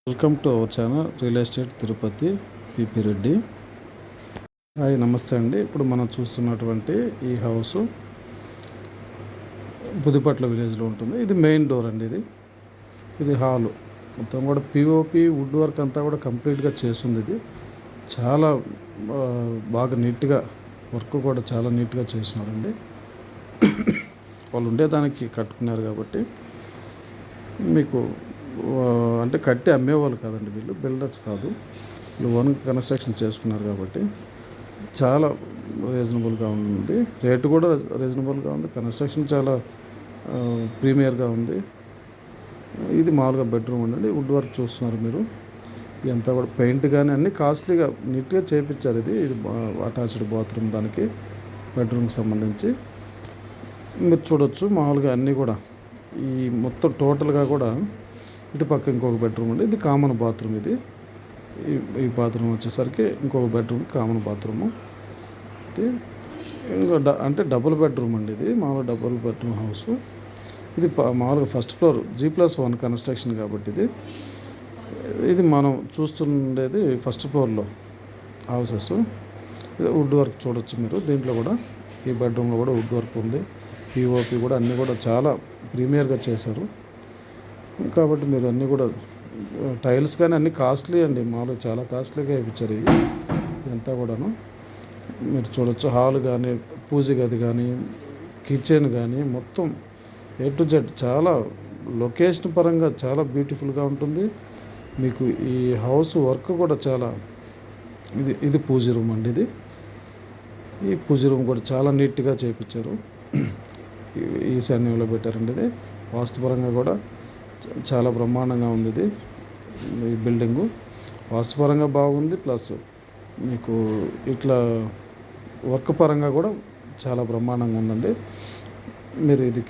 Welcome to our channel real estate Tirupati PP Reddy. Hi, నమస్తే అండి. ఇప్పుడు మనం చూస్తున్నటువంటి ఈ హౌస్ బుదిపట్ల విలేజ్లో ఉంటుంది. ఇది మెయిన్ డోర్ అండి. ఇది హాలు మొత్తం కూడా పిఓపి వుడ్ వర్క్ అంతా కూడా కంప్లీట్గా చేస్తుంది. ఇది చాలా బాగా నీట్గా వర్క్ కూడా చాలా నీట్గా చేసినారండి. వాళ్ళు ఉండేదానికి కట్టుకున్నారు కాబట్టి మీకు అంటే కట్టి అమ్మేవాళ్ళు కాదండి, వీళ్ళు బిల్డర్స్ కాదు, వీళ్ళు ఓన్ కన్స్ట్రక్షన్ చేసుకున్నారు కాబట్టి చాలా రీజనబుల్గా ఉంది. రేటు కూడా రీజనబుల్గా ఉంది. కన్స్ట్రక్షన్ చాలా ప్రీమియర్గా ఉంది. ఇది మామూలుగా బెడ్రూమ్ ఉండండి. వుడ్ వర్క్ చూస్తున్నారు మీరు. ఇదంతా కూడా పెయింట్ కానీ అన్నీ కాస్ట్లీగా నీట్గా చేయించారు. ఇది అటాచ్డ్ బాత్రూమ్, దానికి బెడ్రూమ్కి సంబంధించి మీరు చూడొచ్చు. మామూలుగా అన్నీ కూడా ఈ మొత్తం టోటల్గా కూడా ఇటు పక్క ఇంకొక బెడ్రూమ్ ఉంది. ఇది కామన్ బాత్రూమ్. ఈ బాత్రూమ్ వచ్చేసరికి ఇంకొక బెడ్రూమ్ కామన్ బాత్రూము. ఇది అంటే డబుల్ బెడ్రూమ్ అండి. ఇది మామూలుగా డబుల్ బెడ్రూమ్ హౌస్. ఇది మామూలుగా ఫస్ట్ ఫ్లోర్ G+1 కన్స్ట్రక్షన్ కాబట్టి ఇది మనం చూస్తుండేది ఫస్ట్ ఫ్లోర్లో హౌసెస్. వుడ్ వర్క్ చూడొచ్చు మీరు. దీంట్లో కూడా ఈ బెడ్రూమ్లో కూడా వుడ్ వర్క్ ఉంది. పిఓపి కూడా అన్నీ కూడా చాలా ప్రీమియర్గా చేశారు కాబట్టి మీరు అన్నీ కూడా టైల్స్ కానీ అన్నీ కాస్ట్లీ అండి. మామూలుగా చాలా కాస్ట్లీగా ఇచ్చారు. ఇదంతా కూడాను మీరు చూడొచ్చు. హాల్ కానీ, పూజ గది కానీ, కిచెన్ కానీ మొత్తం A to Z చాలా లొకేషన్ పరంగా చాలా బ్యూటిఫుల్గా ఉంటుంది. మీకు ఈ హౌస్ వర్క్ కూడా చాలా ఇది పూజ రూమ్ అండి. ఈ పూజ రూమ్ కూడా చాలా నీట్గా చేయించారు. ఈశాన్యంలో పెట్టారండి. ఇది వాస్తుపరంగా కూడా చాలా బ్రహ్మాండంగా ఉంది. ఈ బిల్డింగు వాస్తుపరంగా బాగుంది. ప్లస్ మీకు ఇట్లా వర్క్ పరంగా కూడా చాలా బ్రహ్మాండంగా ఉందండి. మీరు ఇది